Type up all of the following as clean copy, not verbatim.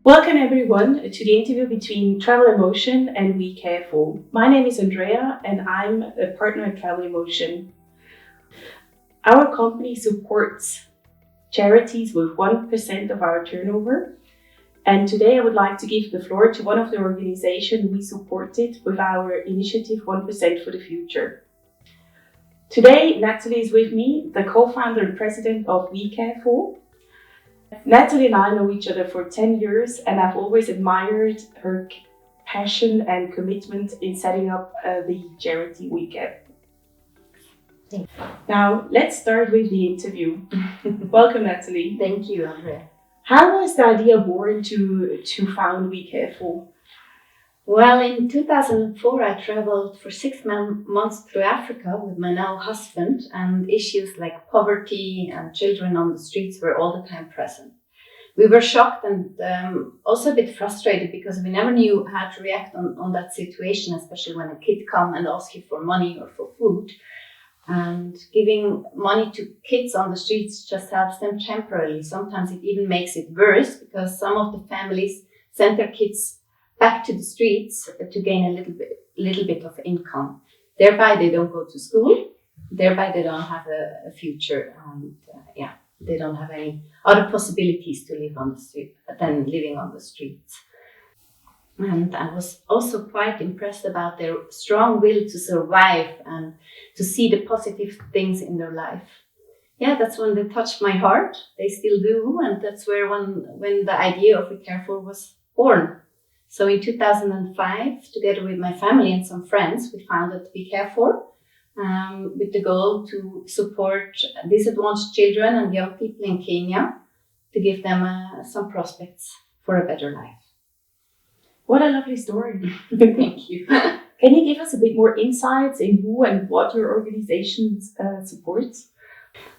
Welcome everyone to the interview between Travel Emotion and WeCare4. My name is Andrea and I'm a partner at Travel Emotion. Our company supports charities with 1% of our turnover. And today I would like to give the floor to one of the organizations we supported with our initiative 1% for the Future. Today, Natalie is with me, the co-founder and president of WeCare4. Natalie and I know each other for 10 years and I've always admired her passion and commitment in setting up the charity WeCare. Now, let's start with the interview. Welcome, Natalie. Thank you, Andrea. How was the idea born to found WeCare4? Well, in 2004, I traveled for 6 months through Africa with my now husband, and issues like poverty and children on the streets were all the time present. We were shocked and also a bit frustrated because we never knew how to react on that situation, especially when a kid comes and asks you for money or for food. And giving money to kids on the streets just helps them temporarily. Sometimes it even makes it worse because some of the families send their kids back to the streets to gain a little bit of income. Thereby, they don't go to school. Thereby, they don't have a future, and they don't have any other possibilities to live on the street than living on the streets. And I was also quite impressed about their strong will to survive and to see the positive things in their life. Yeah, that's when they touched my heart. They still do, and that's where when the idea of WeCare4 was born. So in 2005, together with my family and some friends, we founded WeCare4 with the goal to support disadvantaged children and young people in Kenya to give them some prospects for a better life. What a lovely story. Thank you. Can you give us a bit more insights in who and what your organization supports?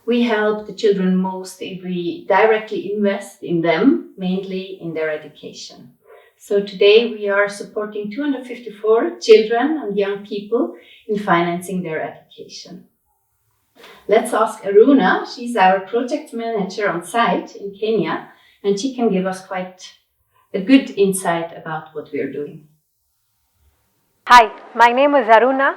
We help the children most if we directly invest in them, mainly in their education. So today we are supporting 254 children and young people in financing their education. Let's ask Aruna. She's our project manager on site in Kenya, and she can give us quite a good insight about what we are doing. Hi, my name is Aruna.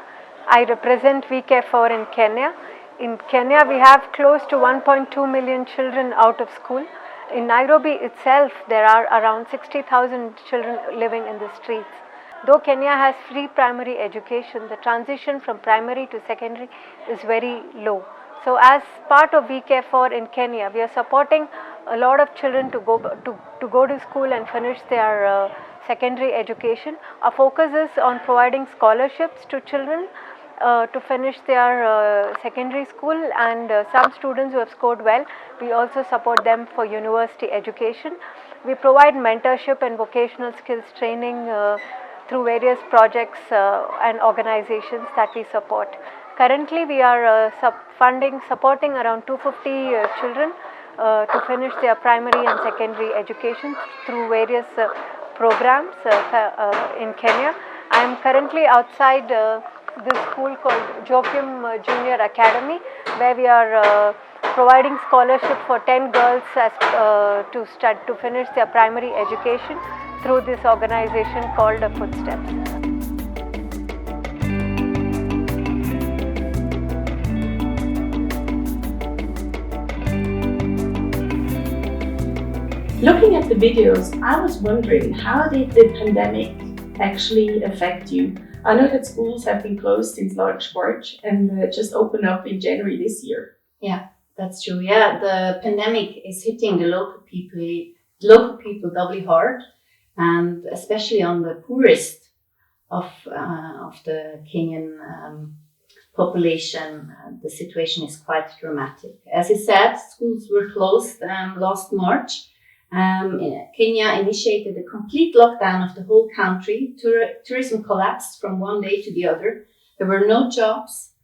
I represent WeCare4 in Kenya. In Kenya, we have close to 1.2 million children out of school. In Nairobi itself, there are around 60,000 children living in the streets. Though Kenya has free primary education, the transition from primary to secondary is very low. So as part of WeCare4 in Kenya, we are supporting a lot of children to go to school and finish their secondary education. Our focus is on providing scholarships to children to finish their secondary school, and some students who have scored well, we also support them for university education. We provide mentorship and vocational skills training through various projects and organizations that we support. Currently, we are supporting around 250 children to finish their primary and secondary education through various programs in Kenya. I am currently outside this school called Joachim Junior Academy, where we are providing scholarship for 10 girls to finish their primary education through this organization called Footsteps. Looking at the videos, I was wondering, how did the pandemic actually affect you? I know that schools have been closed since last March and just opened up in January this year. Yeah, that's true. Yeah, the pandemic is hitting the local people doubly hard, and especially on the poorest of the Kenyan population, the situation is quite dramatic. As I said, schools were closed last March. Kenya initiated a complete lockdown of the whole country. Tourism collapsed from one day to the other. There were no jobs.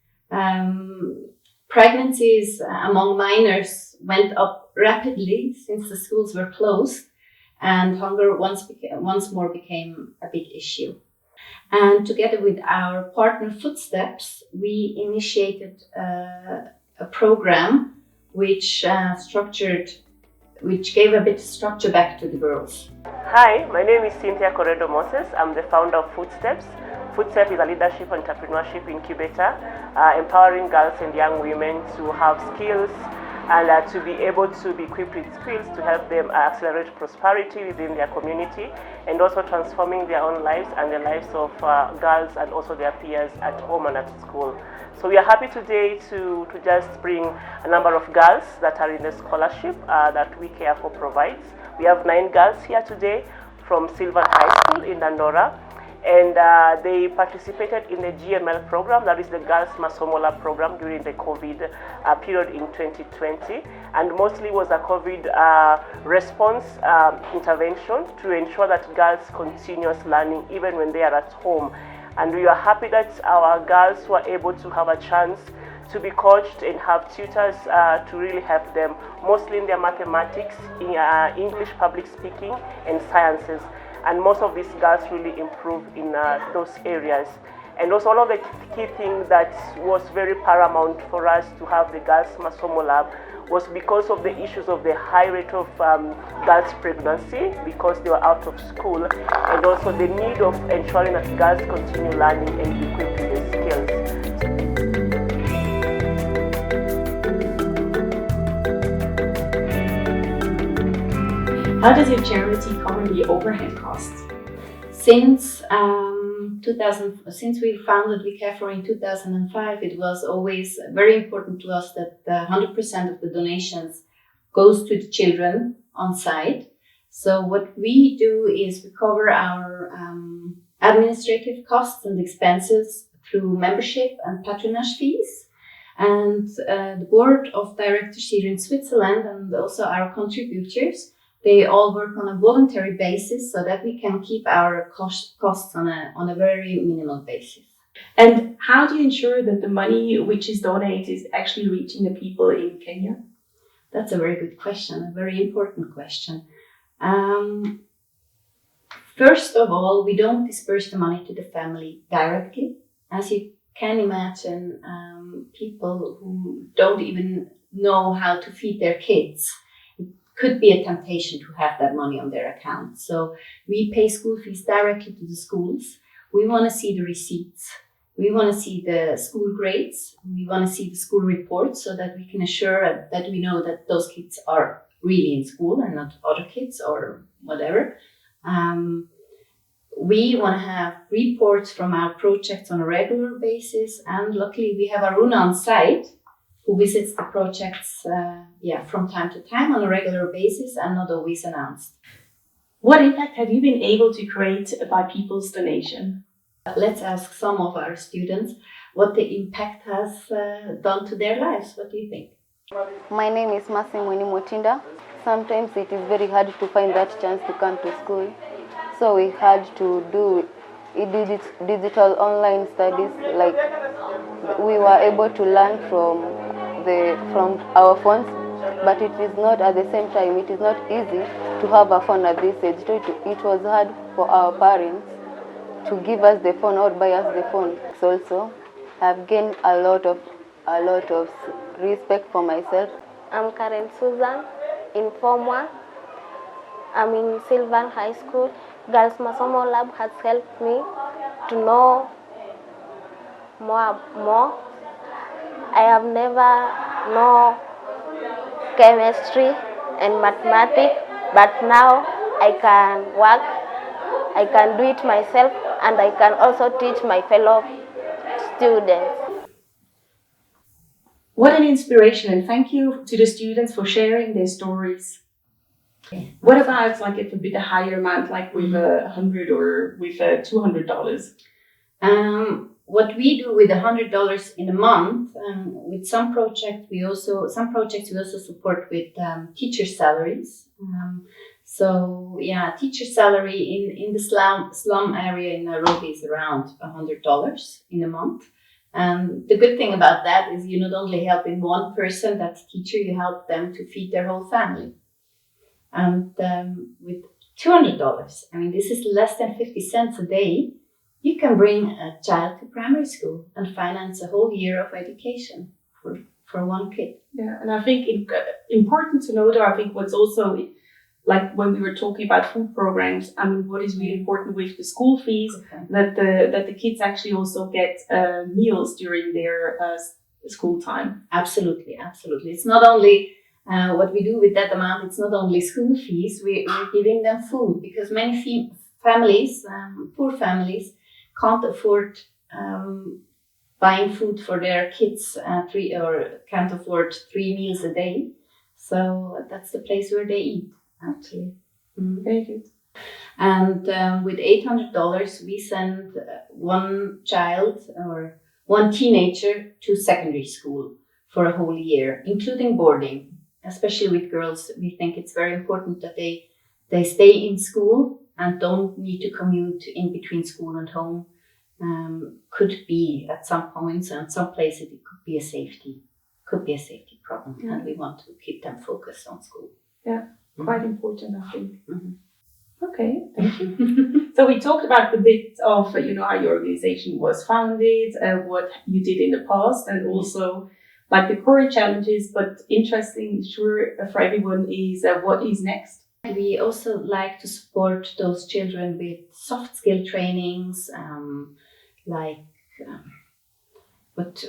Pregnancies among minors went up rapidly since the schools were closed, and hunger once more became a big issue. And together with our partner Footsteps, we initiated a program which structured which gave a bit of structure back to the girls. Hi, my name is Cynthia Corredo Moses. I'm the founder of Footsteps. Footsteps is a leadership and entrepreneurship incubator, empowering girls and young women to have skills and to be able to be equipped with skills to help them accelerate prosperity within their community, and also transforming their own lives and the lives of girls and also their peers at home and at school. So we are happy today to just bring a number of girls that are in the scholarship that WeCare4 provides. We have 9 girls here today from Sylvan High School in Dandora, and they participated in the GML program, that is the Girls Masomo Lab program, during the COVID period in 2020, and mostly was a COVID response intervention to ensure that girls continuous learning even when they are at home. And we are happy that our girls were able to have a chance to be coached and have tutors to really help them, mostly in their mathematics, in English, public speaking, and sciences. And most of these girls really improve in those areas. And also one of the key things that was very paramount for us to have the Girls Masomo Lab was because of the issues of the high rate of girls' pregnancy because they were out of school, and also the need of ensuring that girls continue learning and be equipped with the skills. How does your charity cover the overhead costs? Since we founded WeCare4 in 2005, it was always very important to us that 100% of the donations goes to the children on site. So what we do is we cover our administrative costs and expenses through membership and patronage fees. And the board of directors here in Switzerland and also our contributors, they all work on a voluntary basis so that we can keep our costs on a very minimal basis. And how do you ensure that the money which is donated is actually reaching the people in Kenya? That's a very good question, a very important question. First of all, we don't disperse the money to the family directly. As you can imagine, people who don't even know how to feed their kids, could be a temptation to have that money on their account. So we pay school fees directly to the schools. We want to see the receipts. We want to see the school grades. We want to see the school reports so that we can assure that we know that those kids are really in school and not other kids or whatever. We want to have reports from our projects on a regular basis. And luckily we have Aruna on site who visits the projects from time to time on a regular basis and not always announced. What impact have you been able to create by people's donation? Let's ask some of our students what the impact has done to their lives. What do you think? My name is Masimweni Motinda. Sometimes it is very hard to find that chance to come to school. So we had to do digital online studies, like we were able to learn from our phones, but it is not at the same time, it is not easy to have a phone at this age. It was hard for our parents to give us the phone or buy us the phone. Also, I've gained a lot of respect for myself. I'm Karen Susan in Form 1. I'm in Sylvan High School. Girls Masomo Lab has helped me to know more. I have never known chemistry and mathematics, but now I can work, I can do it myself, and I can also teach my fellow students. What an inspiration, and thank you to the students for sharing their stories. What about like if a bit a higher amount, like with $100 or with $200? What we do with $100 in a month, with some projects we also support with teacher salaries. Teacher salary in the slum area in Nairobi is around $100 in a month. And the good thing about that is you not only helping one person, that's teacher, you help them to feed their whole family. And with $200, I mean, this is less than 50 cents a day. You can bring a child to primary school and finance a whole year of education for one kid. Yeah, and I think important to know, though, I think what's also, like when we were talking about food programs, I mean, what is really important with the school fees, that the kids actually also get meals during their school time. Absolutely. It's not only what we do with that amount, it's not only school fees, we're giving them food, because many families, poor families, can't afford buying food for their kids, can't afford 3 meals a day. So that's the place where they eat, actually. Very good. And with $800, we send one child or one teenager to secondary school for a whole year, including boarding. Especially with girls, we think it's very important that they stay in school and don't need to commute in between school and home. Could be at some points and some places it could be a safety problem, and we want to keep them focused on school. Yeah, quite important, I think. Mm-hmm. Okay, thank you. So we talked about the bit of how your organization was founded, what you did in the past, and also like the current challenges. But interesting, sure, for everyone is what is next. We also like to support those children with soft skill trainings,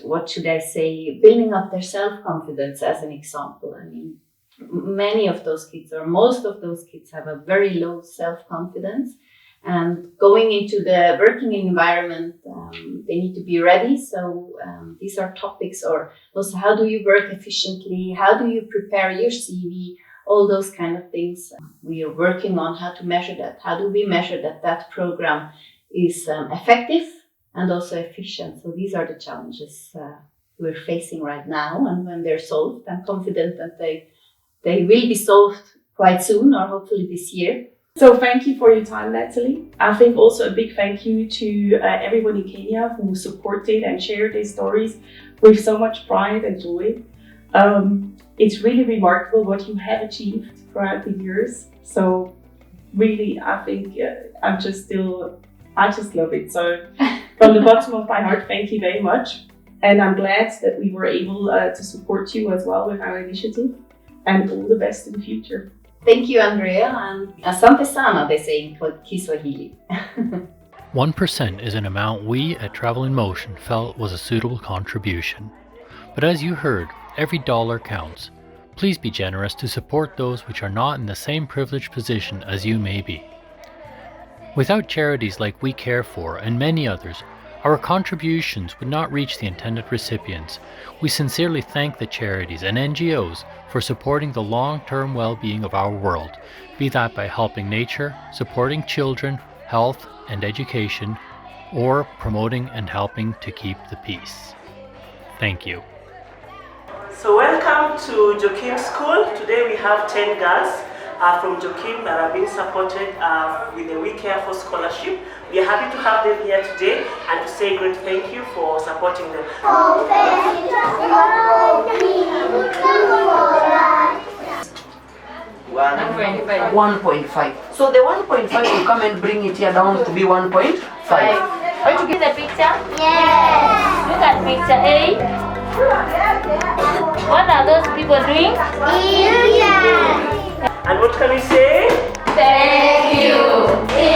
what should I say, building up their self-confidence as an example. I mean, many of those kids, or most of those kids, have a very low self-confidence, and going into the working environment, they need to be ready. So these are topics, or also how do you work efficiently, how do you prepare your CV, all those kind of things. We are working on how to measure that. How do we measure that program is effective and also efficient? So these are the challenges we're facing right now, and when they're solved, I'm confident that they will be solved quite soon, or hopefully this year. So thank you for your time, Natalie. I think also a big thank you to everyone in Kenya who supported and shared their stories with so much pride and joy. It's really remarkable what you have achieved throughout the years. So really, I think I just love it. So from the bottom of my heart, thank you very much. And I'm glad that we were able to support you as well with our initiative, and all the best in the future. Thank you, Andrea, and asante sana, they say in Kiswahili. 1% is an amount we at Travel in Motion felt was a suitable contribution. But as you heard, every dollar counts. Please be generous to support those which are not in the same privileged position as you may be. Without charities like WeCare4 and many others, our contributions would not reach the intended recipients. We sincerely thank the charities and NGOs for supporting the long-term well-being of our world, be that by helping nature, supporting children, health and education, or promoting and helping to keep the peace. Thank you. So welcome to Joachim School. Today we have 10 girls from Joachim that are being supported with the WeCare4 scholarship. We are happy to have them here today and to say a great thank you for supporting them. 1.5. So the 1.5 you come and bring it here down to be 1.5. Want to get the picture? Yes. Look at picture A. What are those people doing? And what can we say? Thank you.